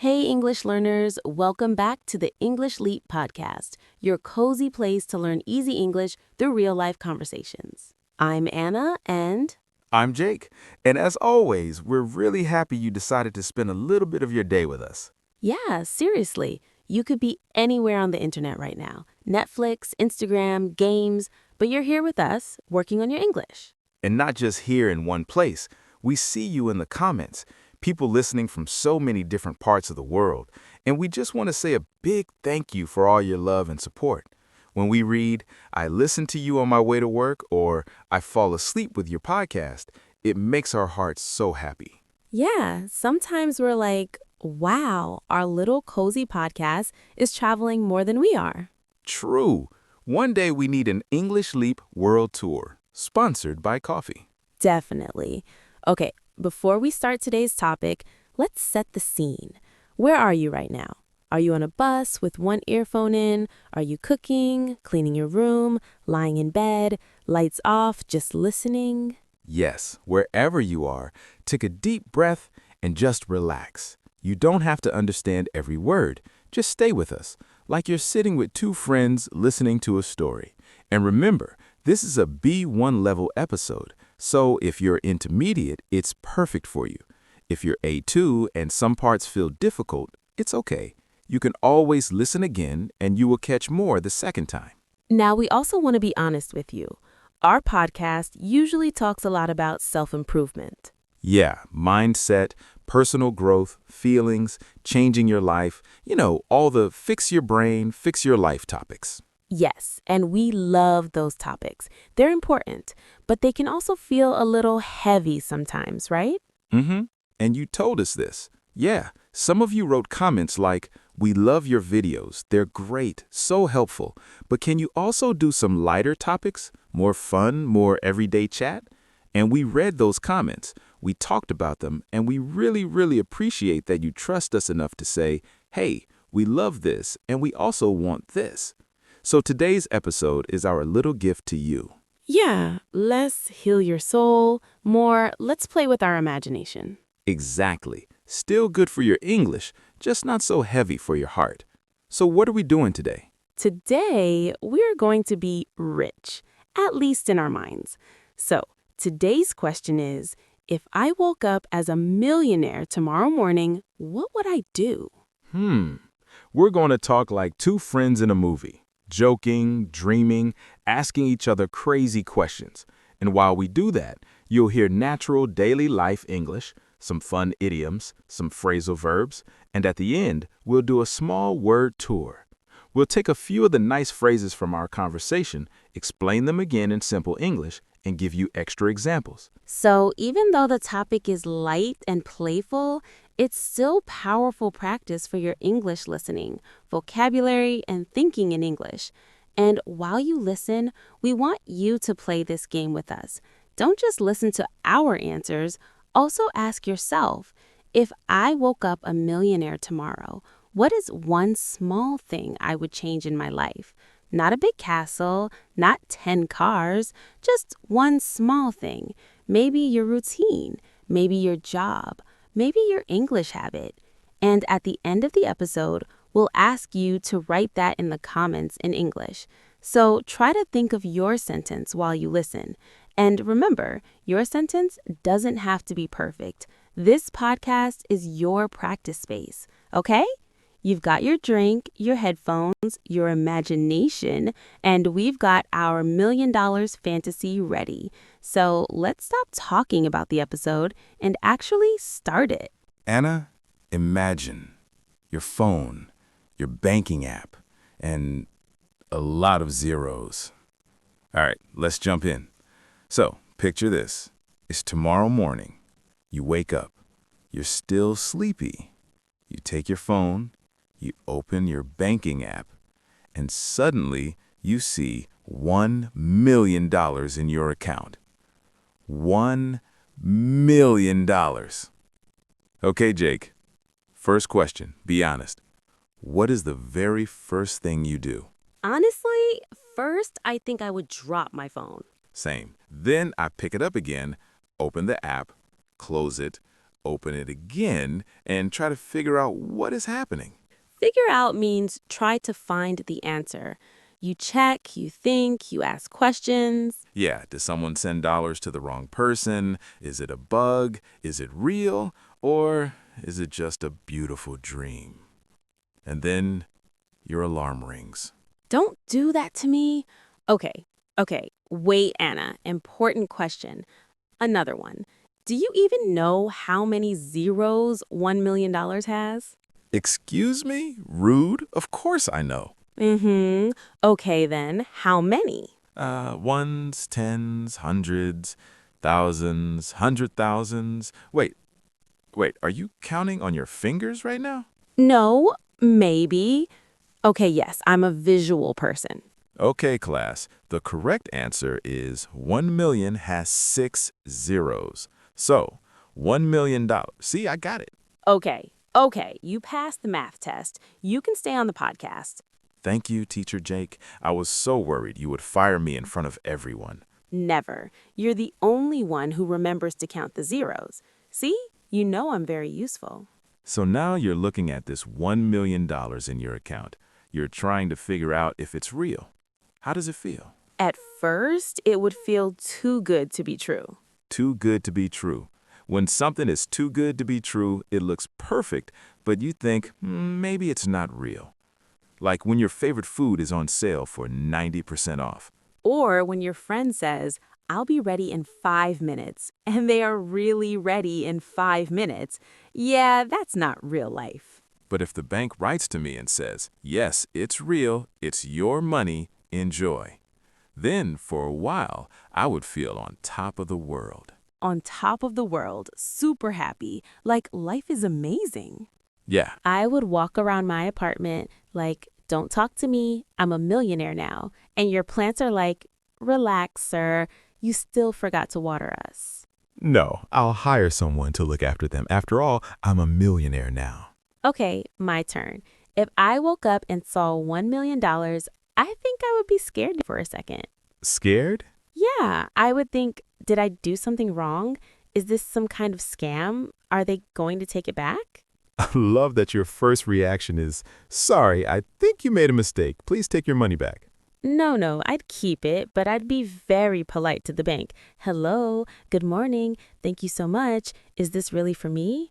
Hey, English learners, welcome back to the English Leap podcast, your cozy place to learn easy English through real life conversations. I'm Anna, and I'm Jake, and as always, we're really happy you decided to spend a little bit of your day with us. yeah, seriously, you could be anywhere on the internet right now Netflix, Instagram, games, but you're here with us working on your English. And not just here in one place, we see you in the comments, people listening from so many different parts of the world, and we just want to say a big thank you for all your love and support. When we read, I listen to you on my way to work, or I fall asleep with your podcast, it makes our hearts so happy. Yeah, sometimes we're like, wow, our little cozy podcast is traveling more than we are. True. One day we need an English Leap World Tour, sponsored by coffee. Definitely. Okay, before we start today's topic, let's set the scene. Where are you right now? Are you on a bus with one earphone in? Are you cooking, cleaning your room, lying in bed, lights off, just listening? Yes, wherever you are, take a deep breath and just relax. You don't have to understand every word. Just stay with us, like you're sitting with two friends listening to a story. And remember, this is a B1 level episode, so if you're intermediate, it's perfect for you. If you're A2 and some parts feel difficult, it's okay. You can always listen again and you will catch more the second time. Now, we also want to be honest with you. Our podcast usually talks a lot about self-improvement. Yeah, mindset, personal growth, feelings, changing your life, all the fix your brain, fix your life topics. Yes, and we love those topics. They're important, but they can also feel a little heavy sometimes, right? Mm-hmm. And you told us this. Yeah, some of you wrote comments like, we love your videos, they're great, so helpful, but can you also do some lighter topics, more fun, more everyday chat? And we read those comments, we talked about them, and we really appreciate that you trust us enough to say, hey, we love this, and we also want this. So today's episode is our little gift to you. Yeah, less heal your soul, more let's play with our imagination. Exactly. Still good for your English, just not so heavy for your heart. So what are we doing today? Today, we're going to be rich, at least in our minds. So, today's question is, if I woke up as a millionaire tomorrow morning, what would I do? We're going to talk like two friends in a movie, joking, dreaming, asking each other crazy questions. And while we do that, you'll hear natural daily life English, some fun idioms, some phrasal verbs, and at the end, we'll do a small word tour. We'll take a few of the nice phrases from our conversation, explain them again in simple English, and give you extra examples. So, even though the topic is light and playful, it's still powerful practice for your English listening, vocabulary, and thinking in English. And while you listen, we want you to play this game with us. Don't just listen to our answers, also ask yourself, if I woke up a millionaire tomorrow, what is one small thing I would change in my life? Not a big castle, not 10 cars, just one small thing. Maybe your routine, maybe your job, maybe your English habit. And at the end of the episode, we'll ask you to write that in the comments in English. So try to think of your sentence while you listen. And remember, your sentence doesn't have to be perfect. This podcast is your practice space, okay? You've got your drink, your headphones, your imagination, and we've got our $1 million fantasy ready. So let's stop talking about the episode and actually start it. Anna, imagine your phone, your banking app, and a lot of zeros. All right, let's jump in. So, picture this. It's tomorrow morning. You wake up. You're still sleepy. You take your phone, you open your banking app, and suddenly you see $1 million in your account. $1 million. Okay, Jake. First question, be honest. What is the very first thing you do? Honestly, first, I think I would drop my phone. Same. Then I pick it up again, open the app, close it, open it again and try to figure out what is happening. Figure out means try to find the answer. You check, you think, you ask questions. Yeah, did someone send dollars to the wrong person? Is it a bug? Is it real? Or is it just a beautiful dream? And then your alarm rings. Don't do that to me. Okay. Wait, Anna. Important question. Another one. Do you even know how many zeros $1 million has? Excuse me? Rude? Of course I know. Mm-hmm. Okay, then. How many? Ones, tens, hundreds, thousands, 100,000s. Wait, are you counting on your fingers right now? No, maybe. Okay, yes, I'm a visual person. Okay, class. The correct answer is 1 million has 6 zeros. So, $1 million. See, I got it. Okay, you passed the math test. You can stay on the podcast. Thank you, Teacher Jake. I was so worried you would fire me in front of everyone. Never. You're the only one who remembers to count the zeros. See? You know I'm very useful. So now you're looking at this $1 million in your account. You're trying to figure out if it's real. How does it feel? At first, it would feel too good to be true. Too good to be true. When something is too good to be true, it looks perfect, but you think, maybe it's not real. Like when your favorite food is on sale for 90% off. Or when your friend says, I'll be ready in 5 minutes, and they are really ready in 5 minutes. Yeah, that's not real life. But if the bank writes to me and says, yes, it's real, it's your money, enjoy. Then, for a while, I would feel on top of the world. On top of the world, super happy, like life is amazing. Yeah, I would walk around my apartment like, don't talk to me, I'm a millionaire now. And your plants are like, relax, sir, you still forgot to water us. no, I'll hire someone to look after them. After all, I'm a millionaire now. Okay, my turn. If I woke up and saw $1 million, I think I would be scared for a second. Scared? Yeah, I would think, did I do something wrong? Is this some kind of scam? Are they going to take it back? I love that your first reaction is, sorry, I think you made a mistake. Please take your money back. No, I'd keep it, but I'd be very polite to the bank. Hello, good morning, thank you so much. Is this really for me?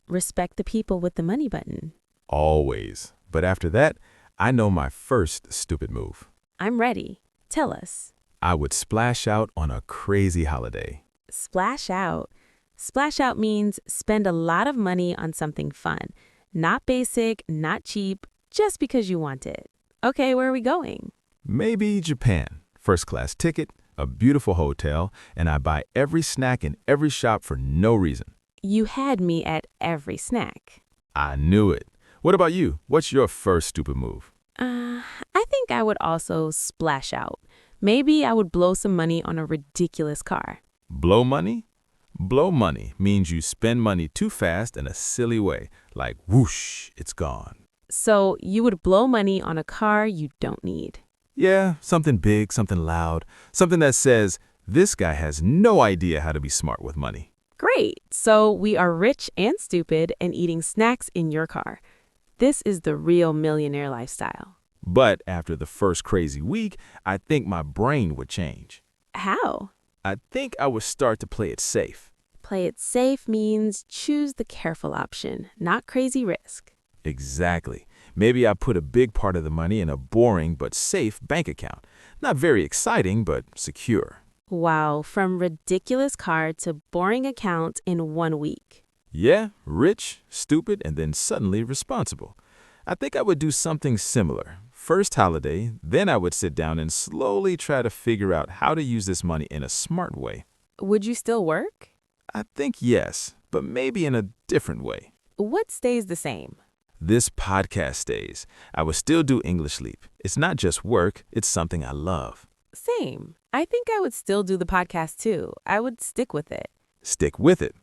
Respect the people with the money button. Always. But after that, I know my first stupid move. I'm ready. Tell us. I would splash out on a crazy holiday. Splash out. Splash out means spend a lot of money on something fun. Not basic, not cheap, just because you want it. Okay, where are we going? Maybe Japan. First class ticket, a beautiful hotel, and I buy every snack in every shop for no reason. You had me at every snack. I knew it. What about you? What's your first stupid move? I think I would also splash out. Maybe I would blow some money on a ridiculous car. Blow money? Blow money means you spend money too fast in a silly way, like whoosh, it's gone. So you would blow money on a car you don't need. Yeah, something big, something loud, something that says, this guy has no idea how to be smart with money. Great. So we are rich and stupid and eating snacks in your car. This is the real millionaire lifestyle. But after the first crazy week, I think my brain would change. How? I think I would start to play it safe. Play it safe means choose the careful option, not crazy risk. Exactly. Maybe I put a big part of the money in a boring but safe bank account. Not very exciting, but secure. Wow, from ridiculous car to boring account in 1 week. Yeah, rich, stupid, and then suddenly responsible. I think I would do something similar. First holiday, then I would sit down and slowly try to figure out how to use this money in a smart way. Would you still work? I think yes, but maybe in a different way. What stays the same? This podcast stays. I would still do English Leap. It's not just work, it's something I love. Same. I think I would still do the podcast too. I would stick with it. Stick with it.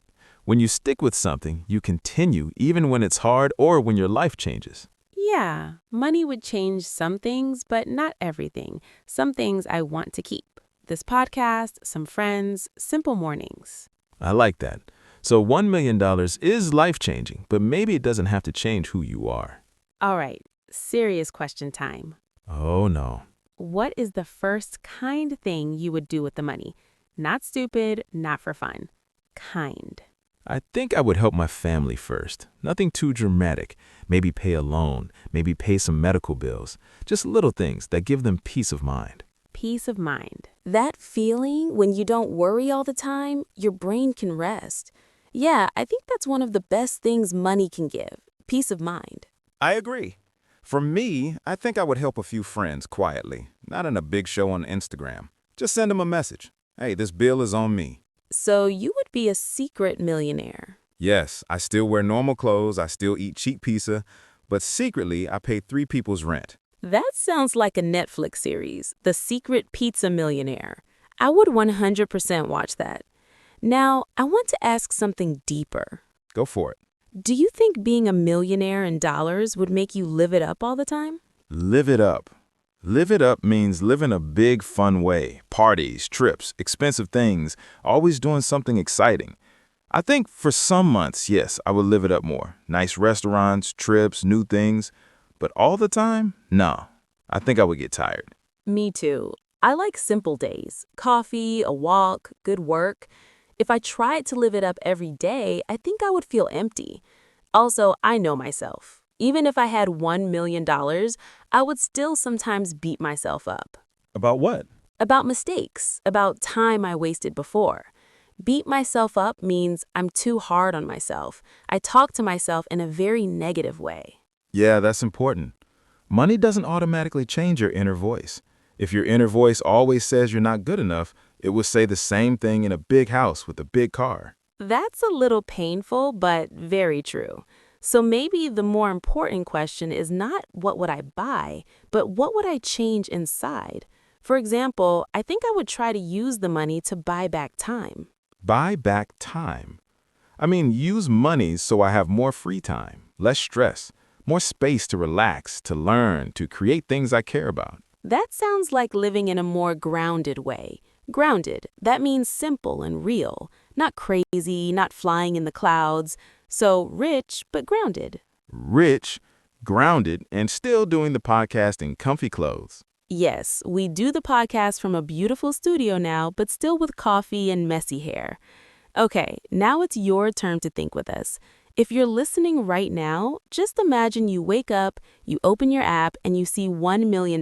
When you stick with something, you continue even when it's hard or when your life changes. Yeah, money would change some things, but not everything. Some things I want to keep. This podcast, some friends, simple mornings. I like that. So $1 million is life-changing, but maybe it doesn't have to change who you are. All right, serious question time. Oh, no. What is the first kind thing you would do with the money? Not stupid, not for fun. Kind. I think I would help my family first. Nothing too dramatic. Maybe pay a loan, maybe pay some medical bills. Just little things that give them peace of mind. Peace of mind. That feeling when you don't worry all the time, your brain can rest. Yeah, I think that's one of the best things money can give. Peace of mind. I agree. For me, I think I would help a few friends quietly, not in a big show on Instagram. Just send them a message. Hey, this bill is on me. So you would be a secret millionaire. Yes, I still wear normal clothes, I still eat cheap pizza, but secretly I pay 3 people's rent. That sounds like a Netflix series, The Secret Pizza Millionaire. I would 100% watch that. Now, I want to ask something deeper. Go for it. Do you think being a millionaire in dollars would make you live it up all the time? Live it up. Live it up means living a big, fun way. Parties, trips, expensive things, always doing something exciting. I think for some months, yes, I would live it up more. Nice restaurants, trips, new things. But all the time? No. I think I would get tired. Me too. I like simple days. Coffee, a walk, good work. If I tried to live it up every day, I think I would feel empty. Also, I know myself. Even if I had $1 million, I would still sometimes beat myself up. About what? About mistakes, about time I wasted before. Beat myself up means I'm too hard on myself. I talk to myself in a very negative way. Yeah, that's important. Money doesn't automatically change your inner voice. If your inner voice always says you're not good enough, it will say the same thing in a big house with a big car. That's a little painful, but very true. So maybe the more important question is not what would I buy, but what would I change inside? For example, I think I would try to use the money to buy back time. Buy back time. I mean, use money so I have more free time, less stress, more space to relax, to learn, to create things I care about. That sounds like living in a more grounded way. Grounded, that means simple and real, not crazy, not flying in the clouds. So rich, but grounded. Rich, grounded, and still doing the podcast in comfy clothes. Yes, we do the podcast from a beautiful studio now, but still with coffee and messy hair. Okay, now it's your turn to think with us. If you're listening right now, just imagine you wake up, you open your app, and you see $1 million.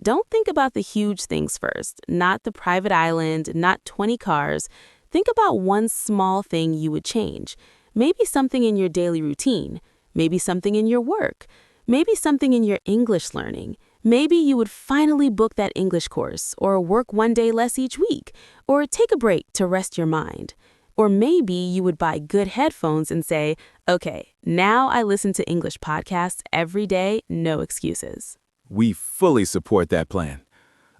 Don't think about the huge things first, not the private island, not 20 cars. Think about one small thing you would change. Maybe something in your daily routine, maybe something in your work, maybe something in your English learning. Maybe you would finally book that English course, or work one day less each week, or take a break to rest your mind. Or maybe you would buy good headphones and say, okay, now I listen to English podcasts every day, no excuses. We fully support that plan.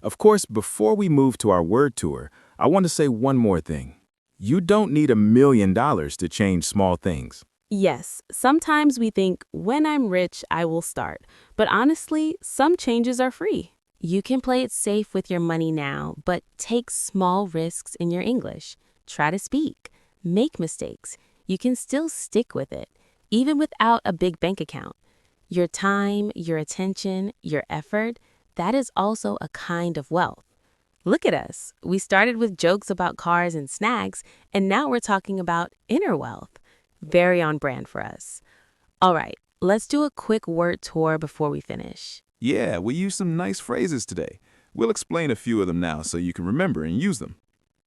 Of course, before we move to our word tour, I want to say one more thing. You don't need $1 million to change small things. Yes, sometimes we think, when I'm rich, I will start. But honestly, some changes are free. You can play it safe with your money now, but take small risks in your English. Try to speak. Make mistakes. You can still stick with it, even without a big bank account. Your time, your attention, your effort, that is also a kind of wealth. Look at us. We started with jokes about cars and snacks, and now we're talking about inner wealth. Very on brand for us. All right, let's do a quick word tour before we finish. Yeah, we used some nice phrases today. We'll explain a few of them now so you can remember and use them.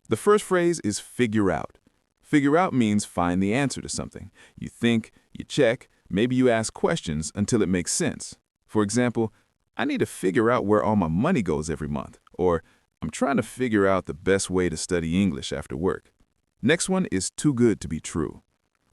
The first phrase is figure out. Figure out means find the answer to something. You think, you check, maybe you ask questions until it makes sense. For example, I need to figure out where all my money goes every month, or I'm trying to figure out the best way to study English after work. Next one is too good to be true.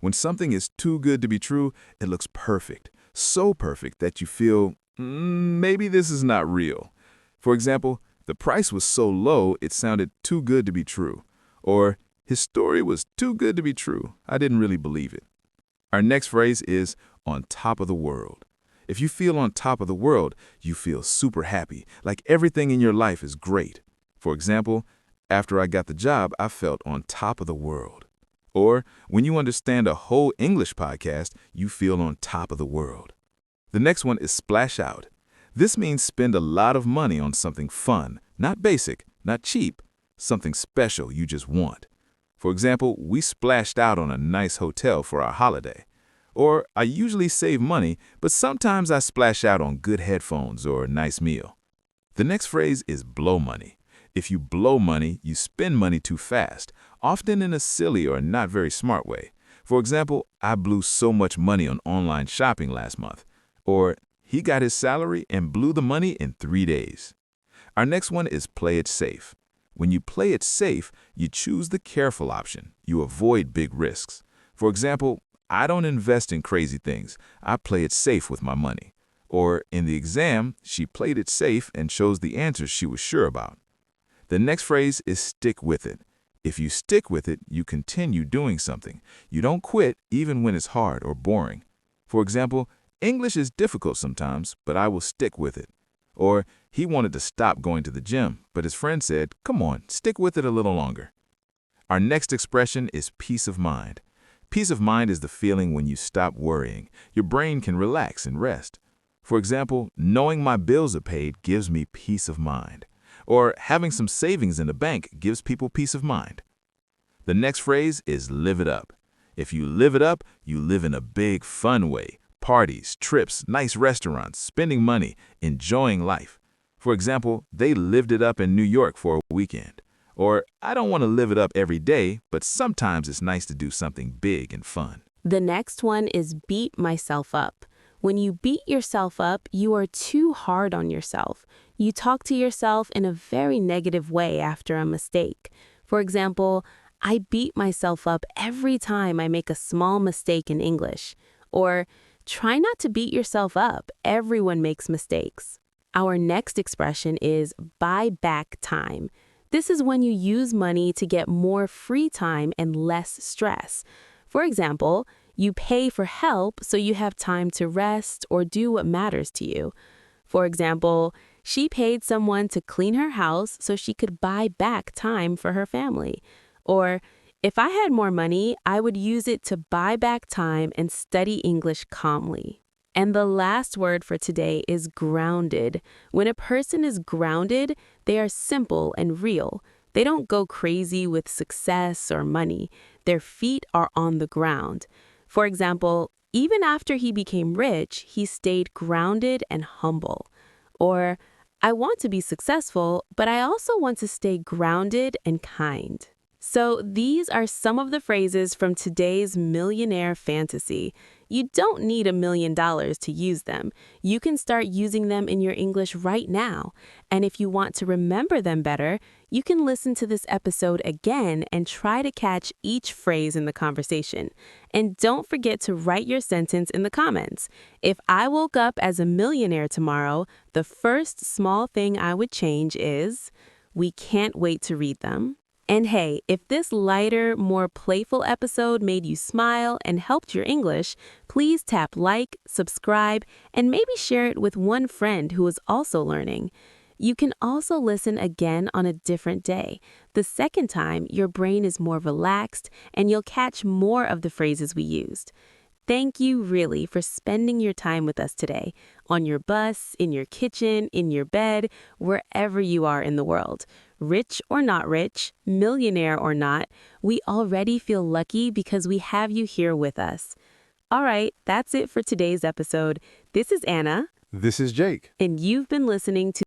When something is too good to be true, it looks perfect, so perfect that you feel, maybe this is not real. For example, the price was so low it sounded too good to be true. Or, his story was too good to be true. I didn't really believe it. Our next phrase is on top of the world. If you feel on top of the world, you feel super happy, like everything in your life is great. For example, after I got the job, I felt on top of the world. Or when you understand a whole English podcast, you feel on top of the world. The next one is splash out. This means spend a lot of money on something fun, not basic, not cheap, something special you just want. For example, we splashed out on a nice hotel for our holiday. Or I usually save money, but sometimes I splash out on good headphones or a nice meal. The next phrase is blow money. If you blow money, you spend money too fast, often in a silly or not very smart way. For example, I blew so much money on online shopping last month. Or he got his salary and blew the money in 3 days. Our next one is play it safe. When you play it safe, you choose the careful option. You avoid big risks. For example, I don't invest in crazy things. I play it safe with my money. Or in the exam, she played it safe and chose the answers she was sure about. The next phrase is stick with it. If you stick with it, you continue doing something. You don't quit even when it's hard or boring. For example, English is difficult sometimes, but I will stick with it. Or he wanted to stop going to the gym, but his friend said, come on, stick with it a little longer. Our next expression is peace of mind. Peace of mind is the feeling when you stop worrying. Your brain can relax and rest. For example, knowing my bills are paid gives me peace of mind. Or having some savings in the bank gives people peace of mind. The next phrase is live it up. If you live it up, you live in a big, fun way. Parties, trips, nice restaurants, spending money, enjoying life. For example, they lived it up in New York for a weekend. Or, I don't want to live it up every day, but sometimes it's nice to do something big and fun. The next one is beat myself up. When you beat yourself up, you are too hard on yourself. You talk to yourself in a very negative way after a mistake. For example, I beat myself up every time I make a small mistake in English. Or, try not to beat yourself up. Everyone makes mistakes. Our next expression is buy back time. This is when you use money to get more free time and less stress. For example, you pay for help so you have time to rest or do what matters to you. For example, she paid someone to clean her house so she could buy back time for her family. Or, if I had more money, I would use it to buy back time and study English calmly. And the last word for today is grounded. When a person is grounded, they are simple and real. They don't go crazy with success or money. Their feet are on the ground. For example, even after he became rich, he stayed grounded and humble. Or, I want to be successful, but I also want to stay grounded and kind. So these are some of the phrases from today's Millionaire fantasy. You don't need $1 million to use them. You can start using them in your English right now. And if you want to remember them better, you can listen to this episode again and try to catch each phrase in the conversation. And don't forget to write your sentence in the comments. If I woke up as a millionaire tomorrow, the first small thing I would change is, we can't wait to read them. And hey, if this lighter, more playful episode made you smile and helped your English, please tap like, subscribe, and maybe share it with one friend who is also learning. You can also listen again on a different day. The second time, your brain is more relaxed and you'll catch more of the phrases we used. Thank you really for spending your time with us today, on your bus, in your kitchen, in your bed, wherever you are in the world. Rich or not rich, millionaire or not, we already feel lucky because we have you here with us. All right, that's it for today's episode. This is Anna. This is Jake. And you've been listening to